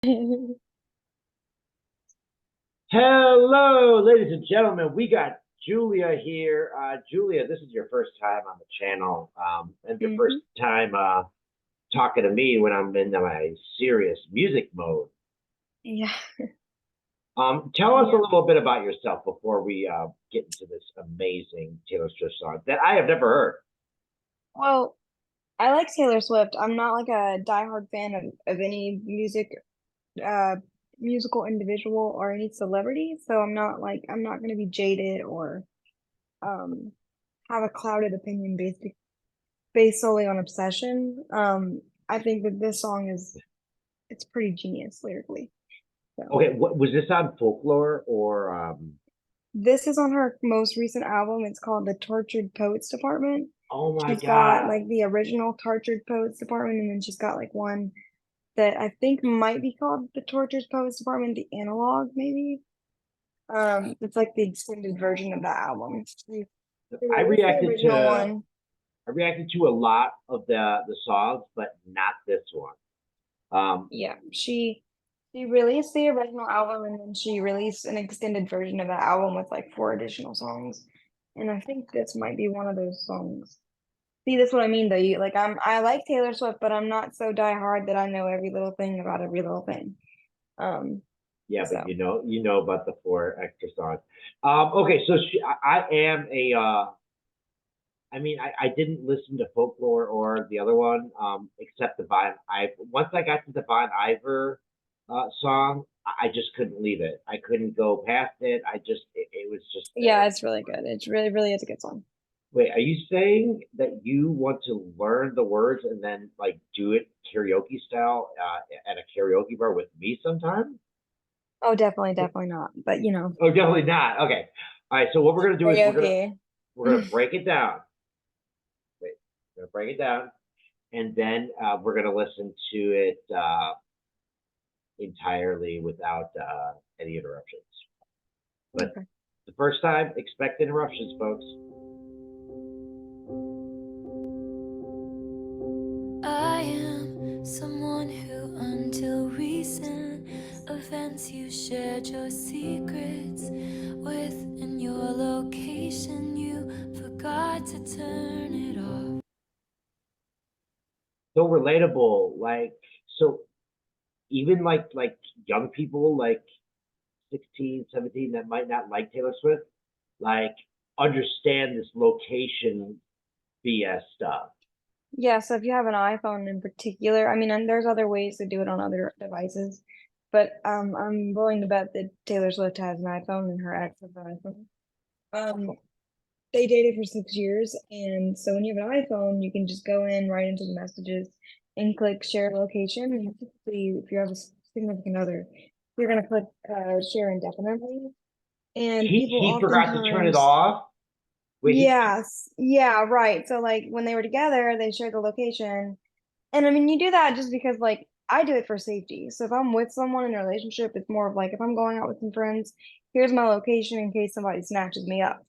Hello, ladies and gentlemen. We got Julia here. Julia, this is your first time on the channel, and your first hmm time talking to me when I'm in my serious music mode. Yeah, Tell us a yeah. little bit about yourself before we get into this amazing Taylor Swift song that I have never heard. Well, I like Taylor Swift. I'm not like a diehard fan of any uh, musical individual or any celebrity. So I'm not going to be jaded or um, have a clouded opinion based solely on obsession. I think that this song it's pretty genius lyrically. So Okay, what was this on Folklore or this is on her most recent album. It's called The Tortured Poets Department. oh my She's got God. like the original Tortured Poets Department, and then she's got like one that I think might be called the Tortured Poets Department, the analog, maybe. It's like the extended version of that album. They I released the reacted original to one. I reacted to a lot of the songs, but not this one. Um, Yeah, she released the original album, and then she released an extended version of that album with like four additional songs. And I think this might be one of those songs. See, that's what I mean though. I like Taylor Swift, but I'm not so diehard that I know every little thing about every little thing. Um, Yeah, but so you know about the four extra songs. Okay, so I am a. I mean, I didn't listen to Folklore or the other one, except the Vine. I once I got to the Vine Iver song, I just couldn't leave it. I couldn't go past it. It was just yeah, there. it's really good. It's really is a good song. Wait, are you saying that you want to learn the words and then like do it karaoke style at a karaoke bar with me sometime? Oh, definitely not. But Oh, definitely not. Okay. All right. So what we're gonna do is karaoke. we're gonna break it down. Wait, we're gonna break it down, and then we're gonna listen to it entirely without any interruptions. But Okay. the first time, expect interruptions, folks. I am someone who, until recent events, you shared your secrets with, and your location you forgot to turn it off. So relatable. So even like young people like 16, 17 that might not like Taylor Swift, like understand this location BS stuff. Yeah, so if you have an iPhone in particular, I mean, and there's other ways to do it on other devices, but I'm willing to bet that Taylor Swift has an iPhone and her ex has an iPhone. Um, they dated for 6 years, and so when you have an iPhone, you can just go in right into the messages and click share location. And typically, if you have a significant other, you're gonna click share indefinitely. And people He forgot to turn it oftentimes, off. Wait, yes, yeah, right. So like when they were together, they shared the location. And I mean, you do that just because like I do it for safety. So if I'm with someone in a relationship, it's more of like if I'm going out with some friends, here's my location in case somebody snatches me up.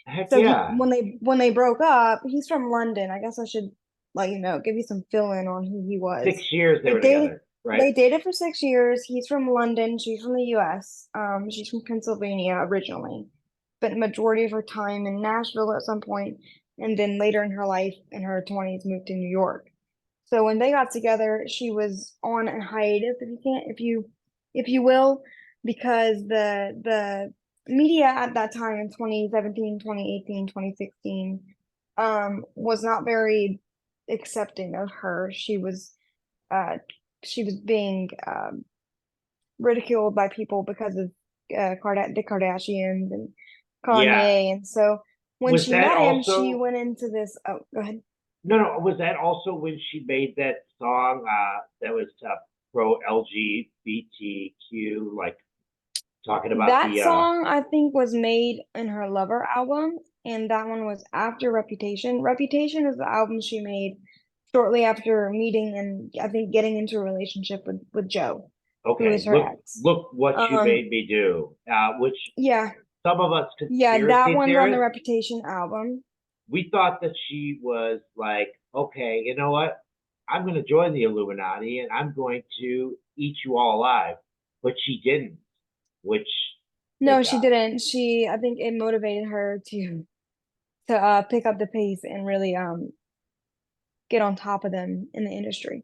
heck So he yeah. when they broke up, he's from London. I guess I should let you know, give you some fill in on who he was. 6 years they They were dated together, right? they dated for 6 years. He's from London, she's from the US. She's from Pennsylvania originally, spent the majority of her time in Nashville at some point, and then later in her life, in her 20s, moved to New York. So when they got together, she was on a hiatus, if you will, because the media at that time in 2017, 2018, 2016, was not very accepting of her. Uh she was being ridiculed by people because of the Kardashians and Yeah. Kanye. And so when Was she that met him, she also went into this. Oh, go ahead. no, was that also when she made that song that was pro LGBTQ, like talking about That the song, I think, was made in her Lover album, and that one was after Reputation. Reputation is the album she made shortly after meeting and I think getting into a relationship with Joe, who okay, is her ex. look what you Um, made me do, which yeah, some of us yeah, that conspiracy one's on the theorists, Reputation album. we thought that she was like, okay, you know what? I'm going to join the Illuminati and I'm going to eat you all alive, but she didn't, which No, thank she God. didn't. I think it motivated her to pick up the pace and really get on top of them in the industry.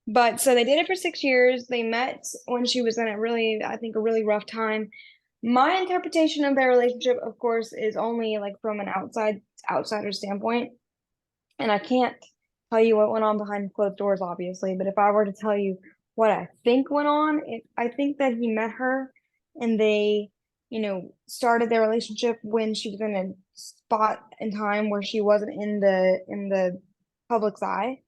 But so they did it for 6 years. They met when she was in a really, I think, a really rough time. My interpretation of their relationship, of course, is only like from an outsider standpoint. And I can't tell you what went on behind closed doors, obviously, but if I were to tell you what I think went on, I think that he met her and they, started their relationship when she was in a spot in time where she wasn't in the public's eye,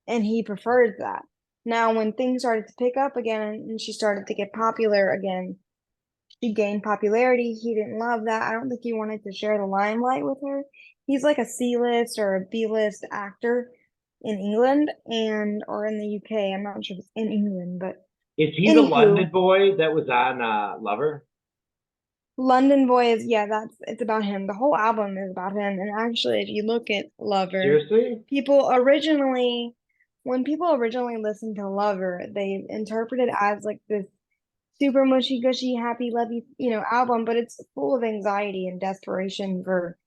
and he preferred that. Now, when things started to pick up again and she started to get popular again, she gained popularity. He didn't love that. I don't think he wanted to share the limelight with her. He's like a C-list or a B-list actor in England and or in the UK. I'm not sure if it's in England, but Is he the anywho, London boy that was on Lover? London Boy is yeah, it's about him. The whole album is about him. And actually, if you look at Lover, Seriously? people originally when people originally listened to Lover, they interpreted it as like this super mushy gushy happy lovey album, but it's full of anxiety and desperation for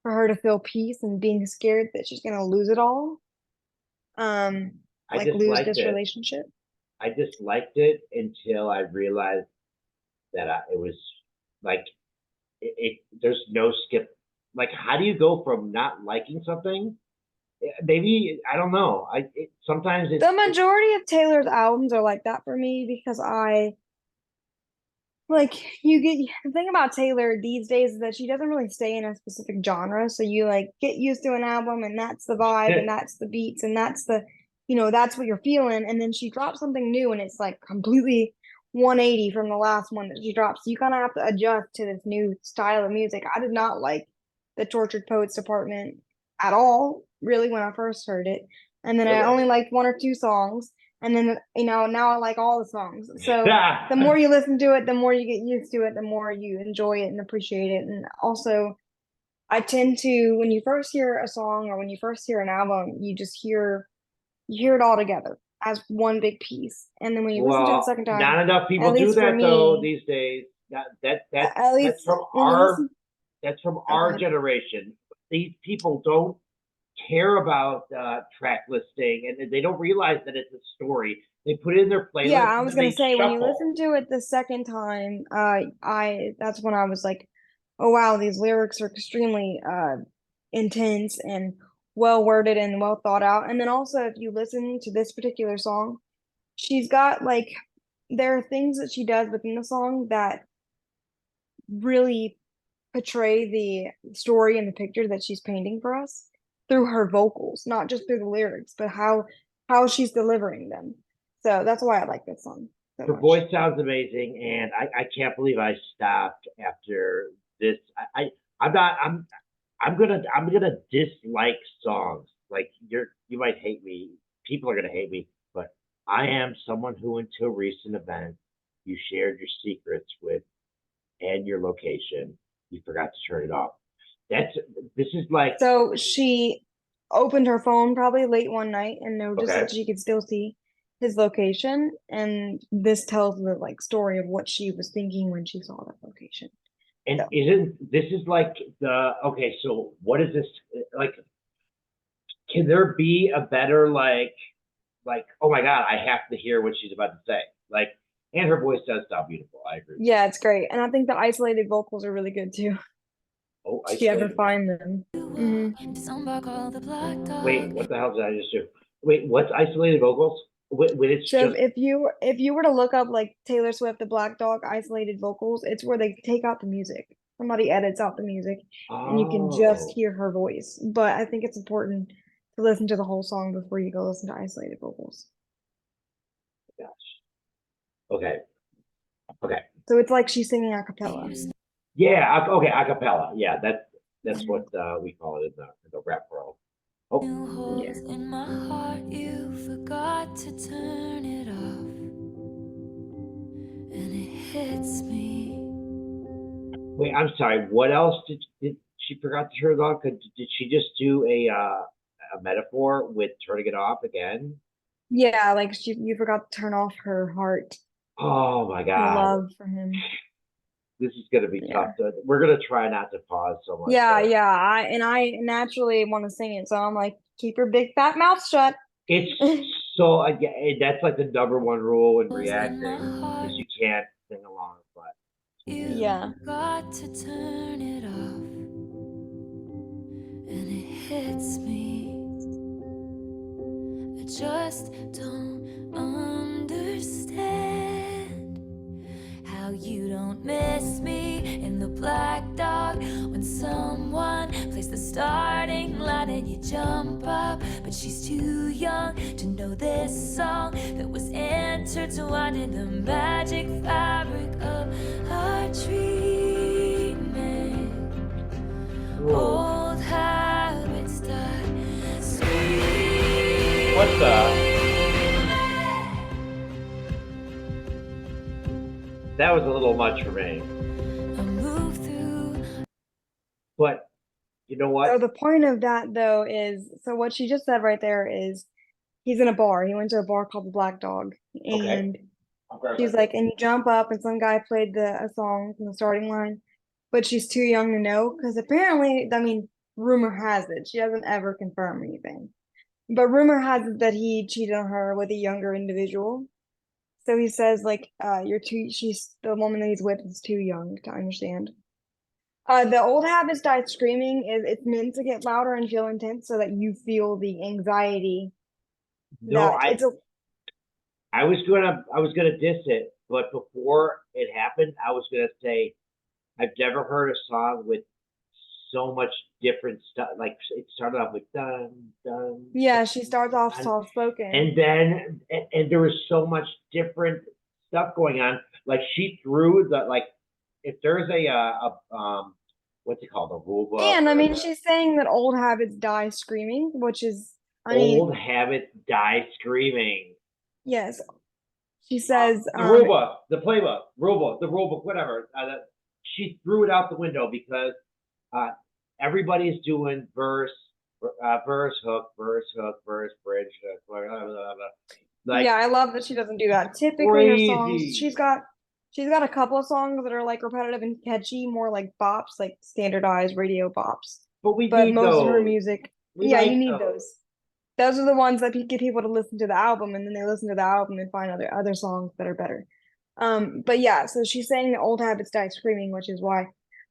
her to feel peace and being scared that she's gonna lose it all, um I like just lose liked this it. relationship. I just liked it until I realized that it was like there's no skip. Like, how do you go from not liking something? Maybe I don't know. Sometimes The majority of Taylor's albums are like that for me because I like you get the thing about Taylor these days is that she doesn't really stay in a specific genre. So you like get used to an album and that's the vibe and that's the beats and that's that's what you're feeling. And then she drops something new and it's like completely 180 from the last one that she dropped. So you kind of have to adjust to this new style of music. I did not like the Tortured Poets Department at all, really, when I first heard it. And then I only really. liked one or two songs. And then, now I like all the songs. So the more you listen to it, the more you get used to it, the more you enjoy it and appreciate it. And also, I tend to, when you first hear a song or when you first hear an album, you hear it all together as one big piece. And then when you listen to it the Well, second time, not enough at people do least for that though me, these days. That at that's least from when you listen, that's from oh, go our ahead. generation. These people don't care about track listing, and they don't realize that it's a story. They put it in their Yeah, playlist I and was then gonna they say when you shuffle. listen to it the second time, I that's when I was like, oh wow, these lyrics are extremely intense and well worded and well thought out. And then also if you listen to this particular song, she's got like there are things that she does within the song that really portray the story and the picture that she's painting for us through her vocals, not just through the lyrics, but how she's delivering them. So that's why I like this song so Her much. voice sounds amazing, and I can't believe I stopped after this. I'm gonna dislike songs. Like you might hate me. People are gonna hate me, but I am someone who, until recent events, you shared your secrets with and your location. You forgot to turn it off. That's this is like So she opened her phone probably late one night and noticed okay. that she could still see his location, and this tells the like story of what she was thinking when she saw that location. And So isn't this is like the okay? So what is this like? Can there be a better oh my god, I have to hear what she's about to say. Like, and her voice does sound beautiful. I agree. yeah, it's great, and I think the isolated vocals are really good too. Oh, If you ever isolated. find them. Wait, what the hell did I just do? Wait, what's isolated vocals? When it's So just if you were to look up like Taylor Swift, the Black Dog isolated vocals, it's where they take out the music. Somebody edits out the music and you can just oh hear her voice. But I think it's important to listen to the whole song before you go listen to isolated vocals. gosh. Okay, okay, So it's like she's singing a cappella. yeah, okay, acapella. Yeah, that's Mhm. what we call it in the rap world. Oh, New Yeah. holes in my heart, you forgot to turn it off. And it hits me. wait, I'm sorry. What else did she forgot to turn it off? Did she just do a metaphor with turning it off again? Yeah, like you forgot to turn off her heart Oh my her God. love for him. This is gonna be Yeah. tough. We're gonna try not to pause so much. Yeah, but yeah. I naturally want to sing it, so I'm like, keep your big fat mouth shut. It's so, again, that's like the number one rule in In my reacting, heart, is you can't sing along, but you Yeah. got to turn it off, and it hits me. I just don't understand how you don't miss me in the black dog when someone plays the starting line and you jump up, but she's too young to know this song that was intertwined in the magic fabric of our dreaming. Old habits die. what the? That was a little much for me. I move through. But you know So what? the point of that though is, so what she just said right there is, he's in a bar. He went to a bar called the Black Dog, Okay. and I'll grab she's my- like, and you jump up, and some guy played a song from the starting line, but she's too young to know because apparently, I mean, rumor has it she doesn't ever confirm anything, but rumor has it that he cheated on her with a younger individual. So he says like, she's the woman that he's with is too young to understand. The old habits die screaming is it's meant to get louder and feel intense so that you feel the anxiety No, that it's a I was gonna diss it, but before it happened, I was gonna say I've never heard a song with so much different stuff. Like it started off with dun dun, yeah, she starts off dun, soft spoken. and then and there was so much different stuff going on. Like she threw the, like, if there's what's it called, a rule book, And I or mean, she's saying that old habits die screaming, which is, I mean, old habits die screaming. yes. She says, The rule book, the playbook, the rule book, whatever. She threw it out the window because uh, everybody's doing verse, hook, verse, bridge, hook, blah, blah, blah, blah. Like, yeah, I love that she doesn't do that. Typically, her songs, crazy. she's got a couple of songs that are like repetitive and catchy, more like bops, like standardized radio bops. But we But need most of her those. music, We yeah, like you need those. Those are the ones that get people to listen to the album, and then they listen to the album and find other songs that are better. But yeah, so she's saying that old habits die screaming, which is why.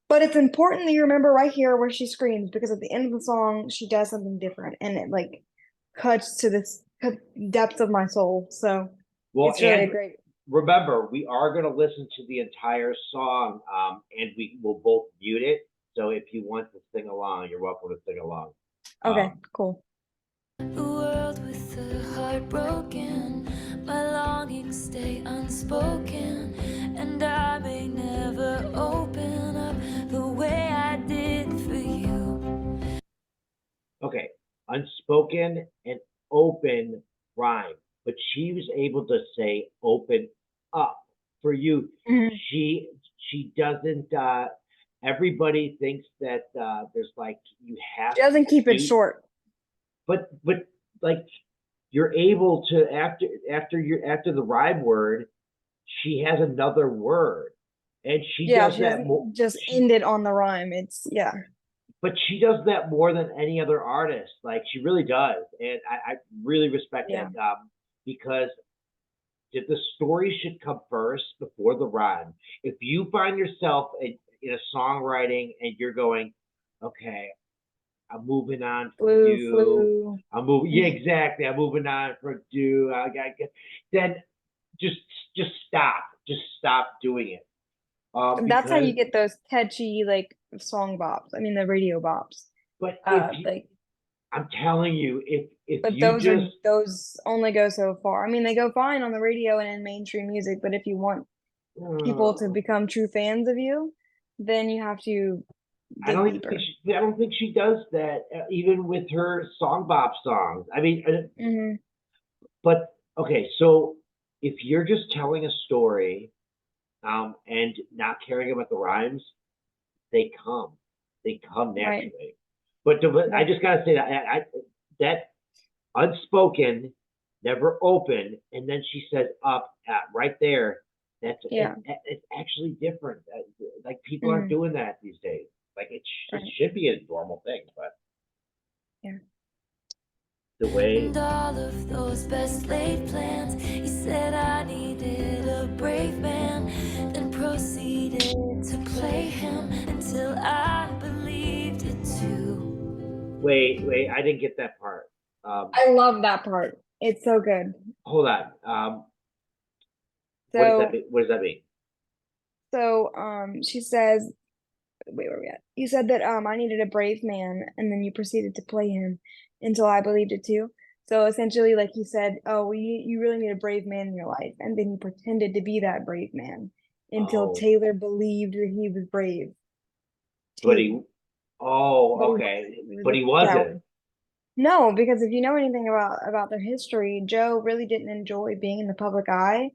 But it's important that you remember right here where she screams, because at the end of the song she does something different, and it like cuts to this depths of my soul. So Well, it's really and great. remember, we are going to listen to the entire song, and we will both mute it. So if you want to sing along, you're welcome to sing along. Okay, cool. The world with the heart broken, my longings stay unspoken, and I may never open up the way I did for you. Okay, unspoken and open rhyme, but she was able to say open up for you. Mhm. She doesn't. Everybody thinks that there's like you have. She doesn't keep it to, short. but like you're able to, after the rhyme word, she has another word, and she Yeah, does she that doesn't more. just end it on the rhyme. It's yeah. But she does that more than any other artist. Like she really does, and I really respect Yeah. that, because the story should come first before the rhyme. If you find yourself in a songwriting and you're going, okay, I'm moving on from you. Flu. I'm moving. Yeah, exactly. I'm moving on from you. Then just stop. Just stop doing it. That's how you Because, get those catchy like song bops. I mean the radio bops. but if you, Like, I'm telling you, if but you just those only go so far. I mean, they go fine on the radio and in mainstream music, but if you want people to become true fans of you, then you have to I dig don't deeper. think I don't think she does that, even with her song bop songs. I mean, Mhm. but okay, so if you're just telling a story, and not caring about the rhymes, they come Right. naturally. But I just gotta say that that unspoken, never open, and then she says up at right there. Yeah. It's actually different. Like people aren't Mhm. doing that these days. Like it Right. should be a normal thing, but Yeah. the way And all of those best laid plans. He said I needed a brave man, then proceeded to play him until I believed it too. wait, I didn't get that part. I love that part. It's so good. Hold on. What does that So mean? What does that mean? she says, wait, where are we at? You said that I needed a brave man, and then you proceeded to play him until I believed it too. So essentially, like you said, oh, well, you really need a brave man in your life, and then you pretended to be that brave man until Oh, Taylor believed that he was brave but too, he. Oh, but he okay. wasn't. He was But a he wasn't. coward. No, because if you know anything about their history, Joe really didn't enjoy being in the public eye,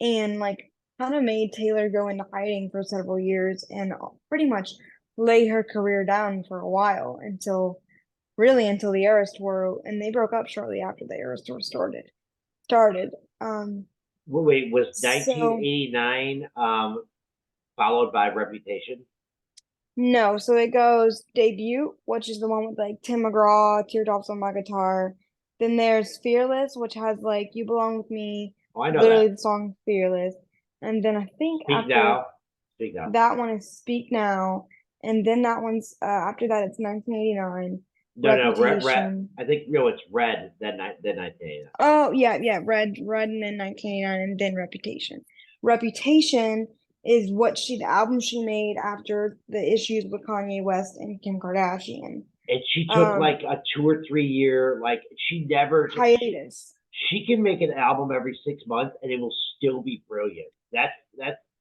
and like kind of made Taylor go into hiding for several years and pretty much lay her career down for a while until the Eras tour, and they broke up shortly after the Eras tour started. Um, Wait, was so 1989 followed by Reputation? no, so it goes debut, which is the one with like Tim McGraw, Teardrops on My Guitar. Then there's Fearless, which has like You Belong with Me, Oh, I know literally that. the song Fearless. And then I think Speak after Now. Speak Now. that one is Speak Now, and then that one's after that it's 1989, No, no, red. Reputation. I think it's Red. Then 1989. Oh yeah, yeah, Red, and then 1989, and then Reputation. Reputation is the album she made after the issues with Kanye West and Kim Kardashian. And she took Um, like a 2 or 3 year. Like she never. hiatus. She can make an album every 6 months and it will still be brilliant. That's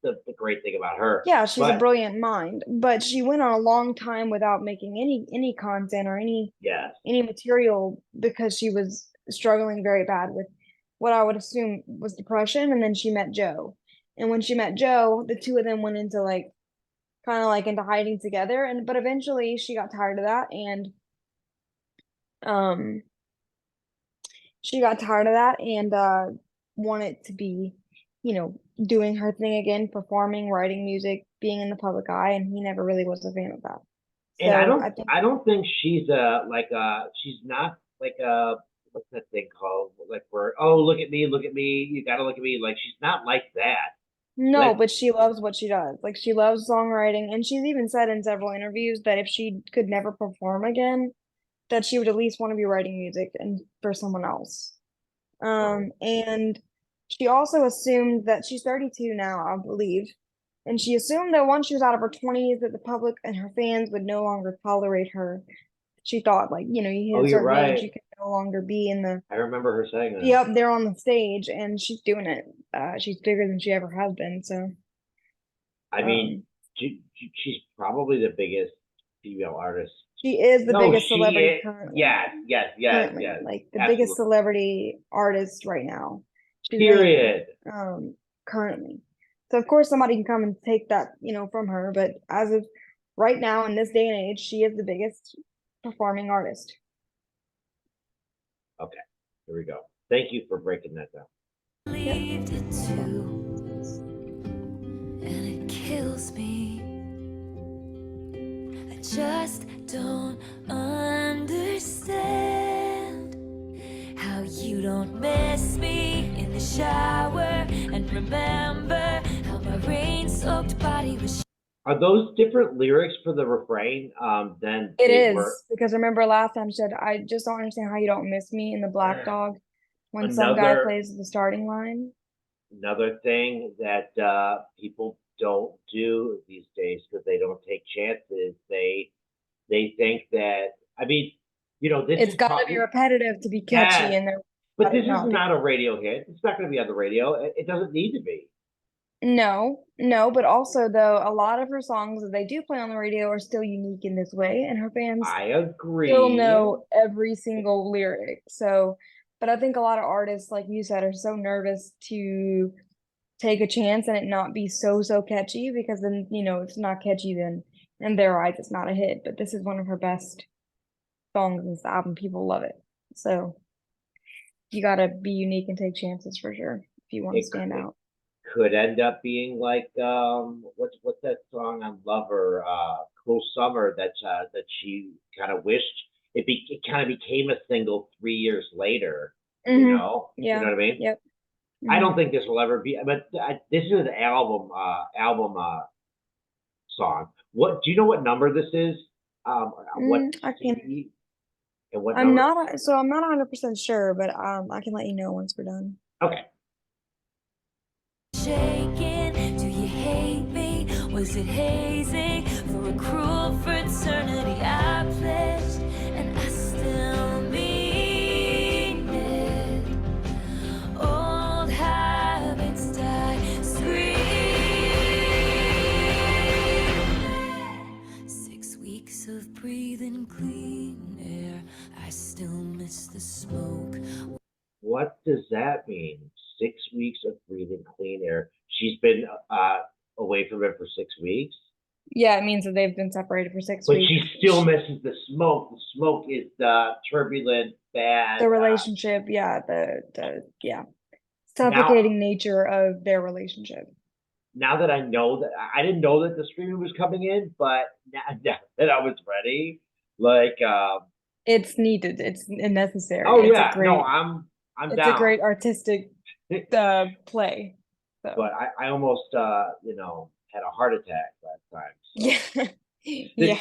the great thing about her. Yeah, she's a But brilliant mind, but she went on a long time without making any content or yes, any material because she was struggling very bad with what I would assume was depression. And then she met Joe. And when she met Joe, the two of them went into like kind of like into hiding together. And but eventually she got tired of that and um she got tired of that and wanted to be, doing her thing again, performing, writing music, being in the public eye, and he never really was a fan of that. and So I think I don't think she's she's not like a what's that thing called? Like where look at me, you gotta look at me. Like she's not like that. no, Like but she loves what she does. Like she loves songwriting, and she's even said in several interviews that if she could never perform again, that she would at least want to be writing music and for someone else. oh, And she also assumed that she's 32 now, I believe. And she assumed that once she was out of her 20s, that the public and her fans would no longer tolerate her. She thought, like, you oh, hit a you're certain age, you right. can no longer I remember her saying be that. up there on the stage, and she's doing it. She's bigger than she ever has been. So, I mean, um, she's probably the biggest female artist. she is the No, biggest she celebrity is. currently. Yes, yes, yes, Currently, yes. like the biggest Absolutely. celebrity artist right now. She's amazing. Period. Currently. So of course somebody can come and take that, from her, but as of right now in this day and age, she is the biggest performing artist. Okay, here we go. Thank you for breaking that down. Yep. Believed it too, and it kills me. I just don't understand how you don't miss me in the shower and remember how my rain-soaked body was. Are those different lyrics for the refrain than It they were? is because remember last time she said, I just don't understand how you don't miss me in the Black Dog when some guy Another plays the starting line. thing that people don't do these days because they don't take chances. They think that this It's is got to be repetitive to be catchy, yes, and they're but let this it is not be. not a radio hit. It's not going to be on the radio. It doesn't need to be. No, no, but also though a lot of her songs that they do play on the radio are still unique in this way, and her fans I still agree. know every single lyric. So, but I think a lot of artists, like you said, are so nervous to take a chance and it not be so catchy because then, it's not catchy then in their eyes it's not a hit. But this is one of her best songs in this album. People love it. So you gotta be unique and take chances for sure if you want to stand out. could end up being like, what's that song on Lover, Cruel Summer, that she kind of wished it kind of became a single 3 years later, you Mhm. know? You Yeah. know what I mean? Yep. I Mhm. don't think this will ever be, but this is an album song. What do you know what number this is? What I can. CD and what I'm number? not. So I'm not 100% sure, but I can let you know once we're done. Okay. Shaking, do you hate me? Was it hazing for a cruel fraternity I pledged, and I still mean it. Old habits die screaming. 6 weeks of breathing clean air, I still miss the smoke. What does that mean? 6 weeks of breathing clean air. She's been away from it for 6 weeks, Yeah, it means that they've been separated for 6 but weeks. she still misses the smoke. The smoke is the turbulent, bad. The relationship, yeah, the Now, suffocating nature of their relationship. now that I know that, I didn't know that the streaming was coming in, but now that I was ready, like, It's needed. It's necessary. oh It's a yeah, no, great. I'm It's a down. great artistic play. So But I almost had a heart attack last time. So. yeah, yeah.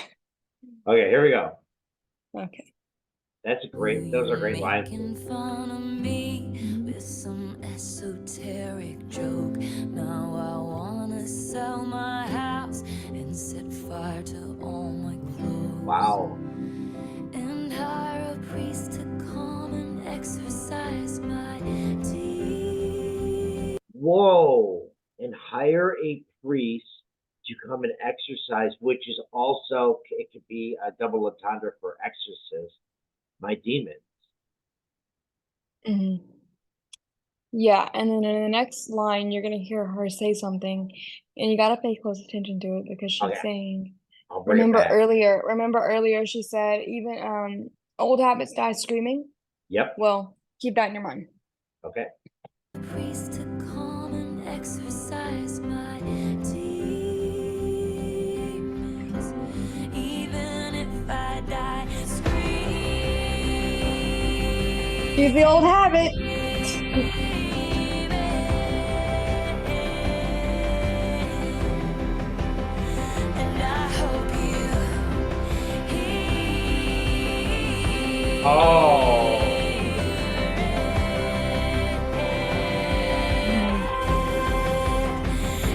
Okay, here we go. Okay. Those are great lines. Making fun of me with some esoteric joke. Now I wanna sell my house and set fire to all my clothes. Wow. And hire a priest to come and exorcise my demons. Whoa. And hire a priest to come and exercise, which is also, it could be a double entendre for exorcist, my demons. Mhm. Yeah, and then in the next line, you're gonna hear her say something, and you gotta pay close attention to it because she's Okay, saying, I'll bring it back. remember earlier she said, even old habits die screaming. Yep. Well, keep that in your mind. Okay. Priest to come and exorcise my demons. Even if I die screaming. She's the old habit. And I hope you hear Oh.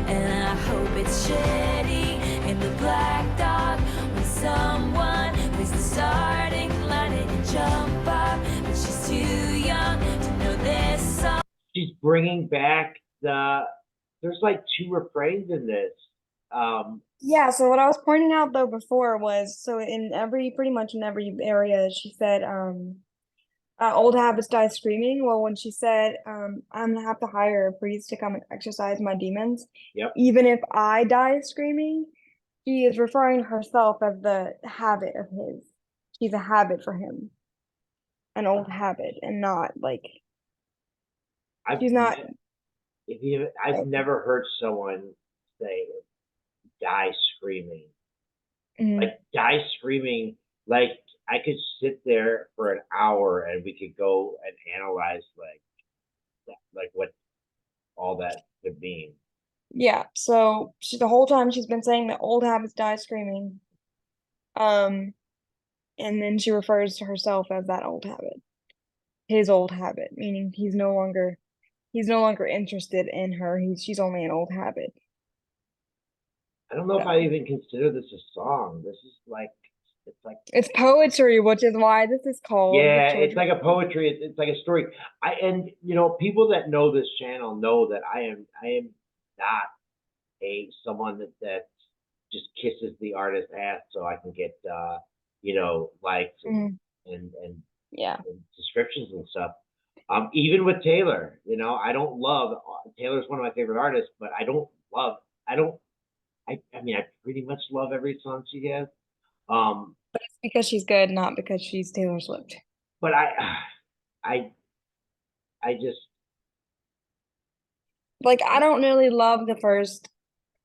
And I hope it's shady in the black dog when someone plays the starting line and you jump up, but she's too young to know this song. Mm-hmm. She's bringing back there's like 2 refrains in this. Yeah, so what I was pointing out though before was, so pretty much in every area, she said, old habits die screaming. Well, when she said, I'm gonna have to hire a priest to come and exorcise my demons, Yep. even if I die screaming, she is referring to herself as the habit of his. She's a habit for him, an old habit, and not like she's not. I've never heard someone say die screaming. Mhm. Like die screaming, like I could sit there for an hour and we could go and analyze like what all that could mean. Yeah, so the whole time she's been saying that old habits die screaming. And then she refers to herself as that old habit. His old habit, meaning he's no longer interested in her. She's only an old habit. I don't know if So I even consider this a song. This is like it's poetry, which is why this is called yeah, the it's like a poetry. It's like a story. And people that know this channel know that I am not someone that just kisses the artist's ass so I can get likes Mhm. and Yeah. descriptions and stuff. Even with Taylor, I don't love Taylor's one of my favorite artists, but I mean I pretty much love every song she has. But it's because she's good, not because she's Taylor Swift. But I just Like I don't really love the first,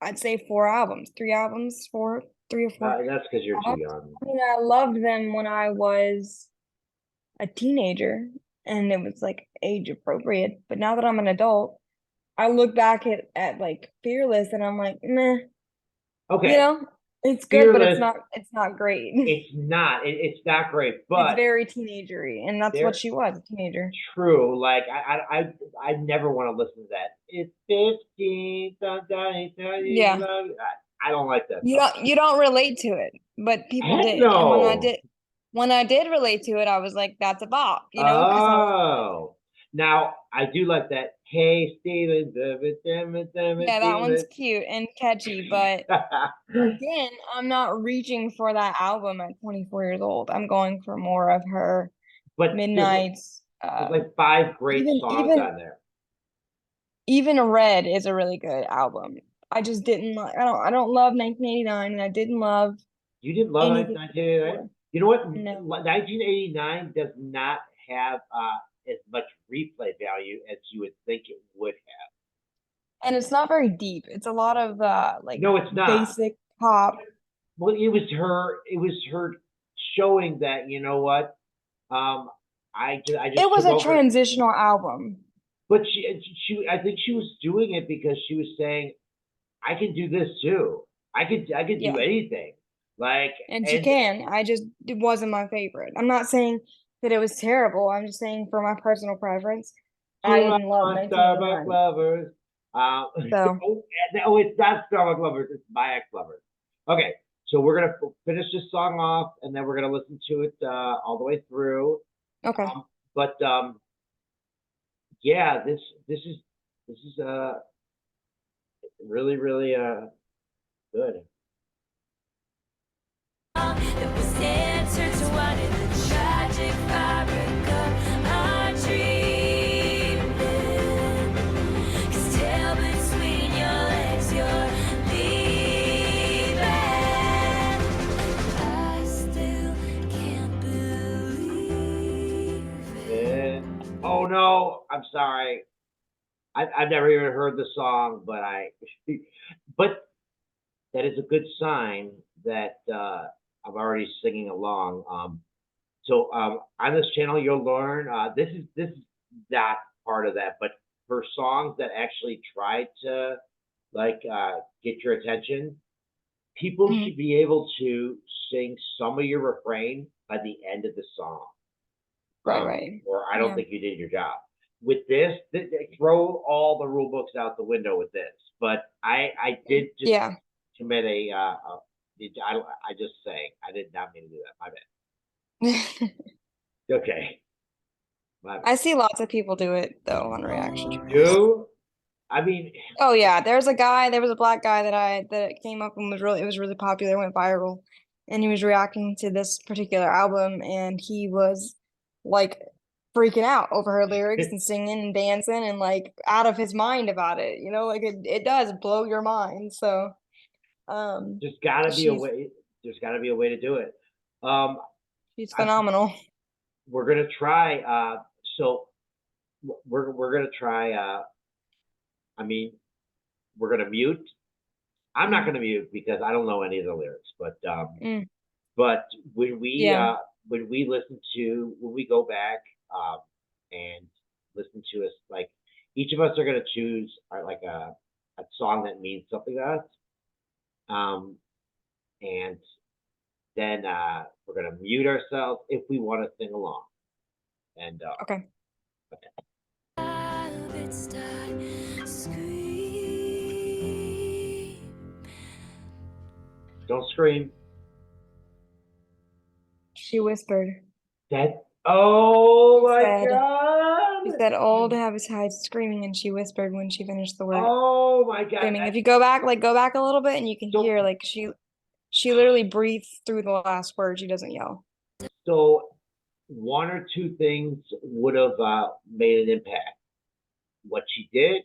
I'd say 4 albums, 3 albums, 3 or 4 That's because you're too albums. young. I mean, I loved them when I was a teenager and it was like age appropriate. But now that I'm an adult, I look back at like Fearless and I'm like, meh, Okay, it's good, but Fearless. it's not great. It's not. It's not great, It's but very teenagery, and that's there what she was, a teenager. true. Like I never want to listen to that. It's 15. Dun, dun, dun, Yeah. I don't like that You song. don't relate to it, but people Heck did. And no. when I did relate to it, I was like, that's a bop, because I was Oh, now I do like that. Hey, Steven, yeah, that one's cute and catchy, but again, I'm not reaching for that album at 24 years old. I'm going for more of her but Midnights. there's like 5 great Even songs even on there. even Red is a really good album. I just didn't like. I don't love 1989, and I didn't love You didn't love anything 1989? before. You know what? No. 1989 does not have as much replay value as you would think it would have. And it's not very deep. It's a lot of like No, it's not. basic pop. Well, it was her. It was her showing that you know what. I just It was took a over. transitional album. But I think she was doing it because she was saying, I can do this too. I could Yeah. do anything. Like, And she can. It wasn't my favorite. I'm not saying that it was terrible. I'm just saying for my personal preference, I to didn't love my Starbucks 1989. lovers. So It's not Starbucks lovers. It's my ex lovers. Okay, so we're gonna finish this song off, and then we're gonna listen to it all the way through. okay. But yeah, this is really good. It was intertwined in the tragic fabric of our dreaming. 'Cause tail between your legs, you're leaving. I still can't believe it. Oh no, I'm sorry. I've never even heard the song, but but that is a good sign that I'm already singing along. So on this channel, you'll learn. This is not part of that, but for songs that actually try to like get your attention, people Mhm. should be able to sing some of your refrain by the end of the song. Right. Or I don't Yeah. think you did your job. With this, throw all the rule books out the window with this. But I did just Yeah. commit I just saying I did not mean to do that. My bad. Okay. My I bad. see lots of people do it though on reaction channels. You? I mean, Oh yeah, there was a black guy that came up and it was really popular, went viral, and he was reacting to this particular album and he was like freaking out over her lyrics and singing and dancing and like out of his mind about it. Like it does blow your mind. So just gotta be a she's way. There's gotta be a way to do it. Um, she's phenomenal. we're gonna try. So we're gonna try. I mean, we're gonna mute. I'm not gonna mute because I don't know any of the lyrics. But Mm. but when we Yeah. when we go back and listen to us, like each of us are gonna choose like a song that means something to us. And then we're gonna mute ourselves if we want to sing along. And Okay. Rabbits die, scream. don't scream. She whispered. Oh my She god! said old Habits hide screaming, and she whispered when she finished the word. Oh my god! Screaming. If you go back a little bit, and you can So- hear like she literally breathes through the last word. She doesn't yell. So one or two things would have made an impact. What she did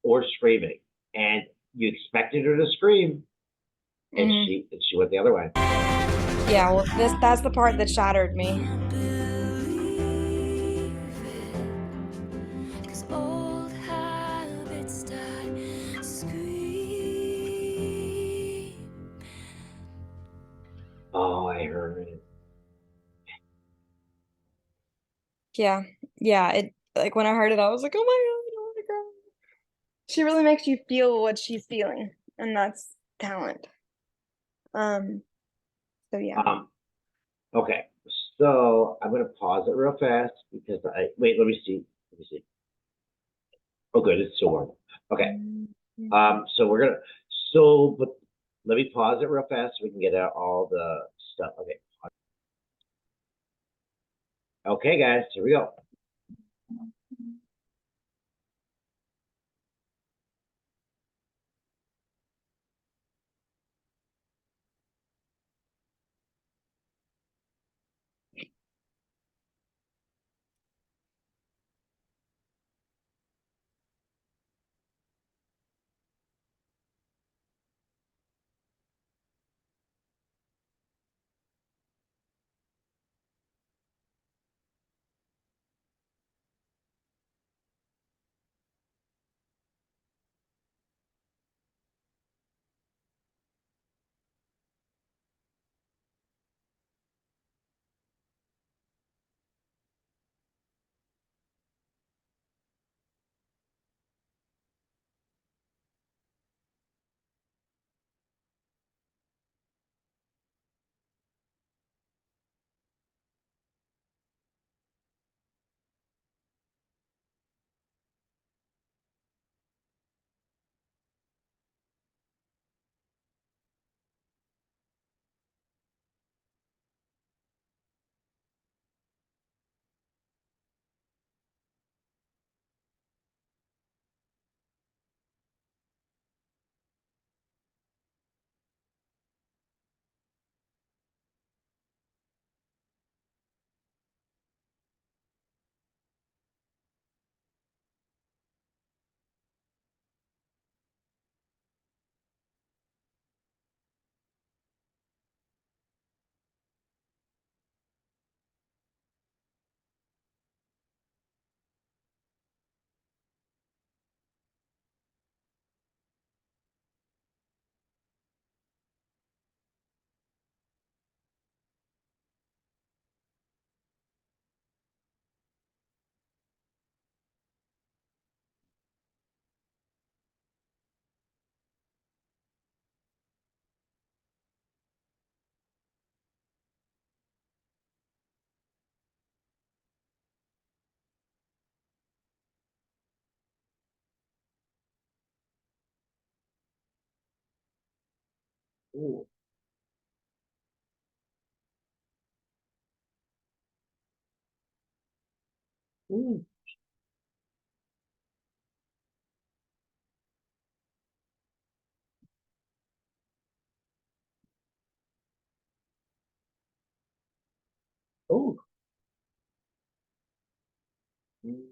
or screaming. And you expected her to scream. And Mhm. she went the other way. Yeah, well, that's the part that shattered me. Cause old habits die. Yeah, yeah. It like when I heard it, I was like, oh my God, oh my God. She really makes you feel what she's feeling, and that's talent. Um, so yeah. Um, okay, so I'm gonna pause it real fast because wait, let me see. Let me see. Oh, good, it's still warm. Okay. Mhm. So we're gonna but let me pause it real fast so we can get out all the stuff. Okay. Okay, guys, here we go. Ooh, ooh, ooh. Mm.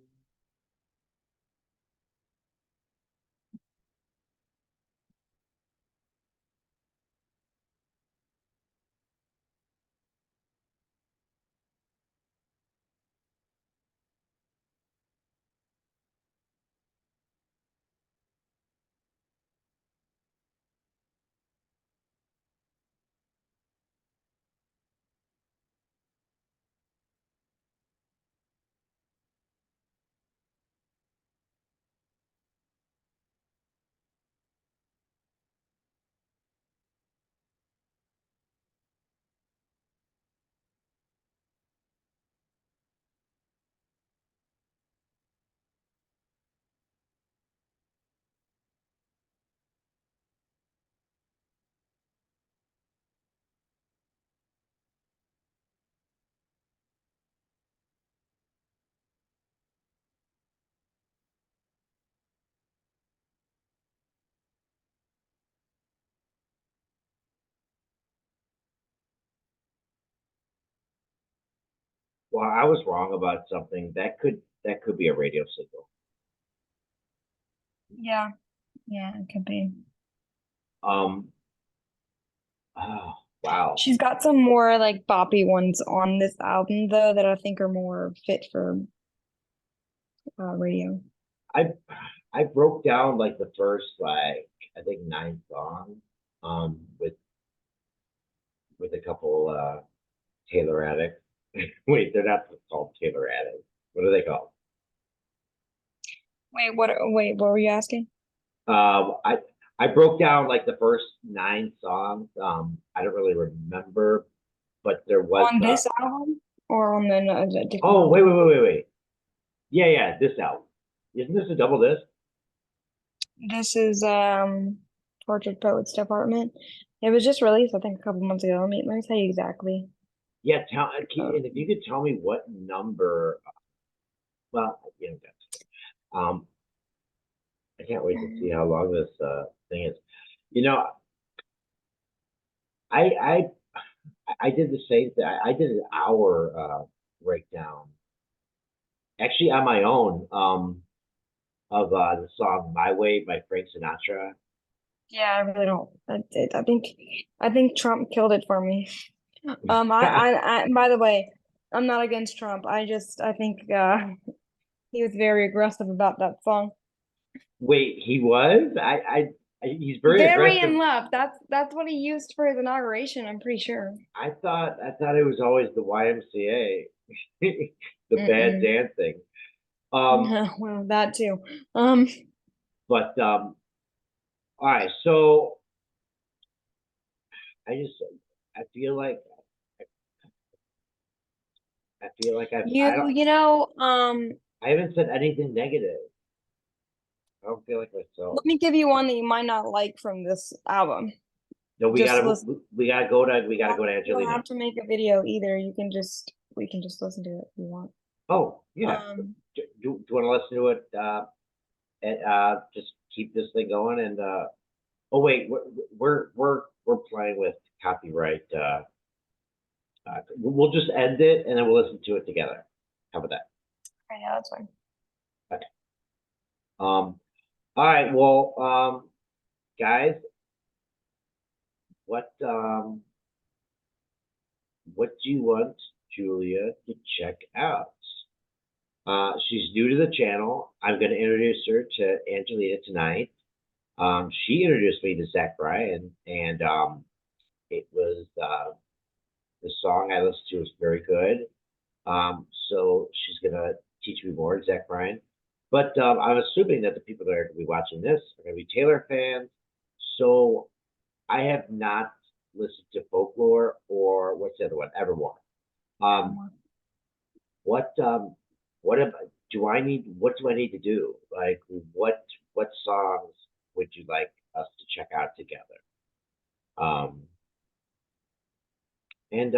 Well, I was wrong about something. That could be a radio signal. Yeah, yeah, it could be. Um, oh, wow. She's got some more like boppy ones on this album though that I think are more fit for radio. I I broke down like the first like I think 9 songs with a couple Taylor Addicts. Wait, they're not called Taylor Addicts. What are they called? Wait, what were you asking? I broke down like the first 9 songs. I don't really remember, but there was On this album or on the different oh wait, album? wait. Yeah, this album. Isn't this a double disc? This is Tortured Poets Department. It was just released, I think, a couple months ago. Let me tell you exactly. Yeah, and if you could tell me what number, well, you know, I can't wait to see how long this thing is. You know, I I did the same thing. I did an hour breakdown, actually on my own, of the song "My Way" by Frank Sinatra. Yeah, I really don't. I think Trump killed it for me. By the way, I'm not against Trump. I think he was very aggressive about that song. Wait, he was? He's very Very aggressive. in love. That's what he used for his inauguration, I'm pretty sure. I thought it was always the YMCA, the bad Mm-mm. dancing. Um, Well, that too. but all right, so I just I feel like I don't I haven't said anything negative. I don't feel like myself. let me give you one that you might not like from this album. No, Just listen. we gotta go to You don't Angelina. have to make a video either. We can just listen to it if you want. Oh yeah, Um, do you want to listen to it? And just keep this thing going and oh wait, we're playing with copyright. We'll just end it and then we'll listen to it together. How about that? yeah, that's fine. Okay. All right. Well, guys, what what do you want Julia to check out? She's new to the channel. I'm going to introduce her to Angelina tonight. She introduced me to Zach Bryan, and it was the song I listened to was very good. So she's gonna teach me more, Zach Bryan. But I'm assuming that the people that are gonna be watching this are gonna be Taylor fans. So I have not listened to Folklore or what's the other one, Evermore. Um, what what do I need to do? Like what songs would you like us to check out together? Um, and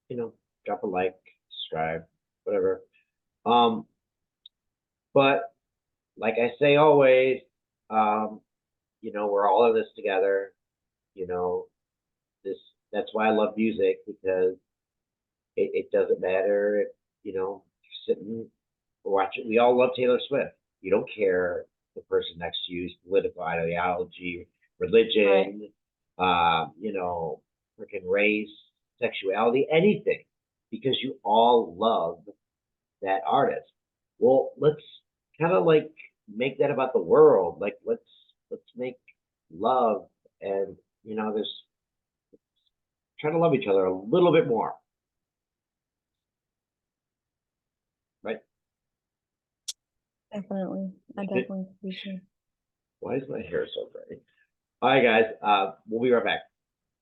you know, drop a like, subscribe, whatever. Um, but like I say always, um, you know, we're all in this together. You know, this that's why I love music because it doesn't matter if, you know, you're sitting watching. We all love Taylor Swift. You don't care the person next to you's political ideology, religion, you know, freaking race, sexuality, anything, because you all love that artist. Well, let's kind of like make that about the world. Like let's make love and you know, there's try to love each other a little bit more. Right? Definitely. I definitely appreciate it. Why is my hair so gray? All right, guys. We'll be right back.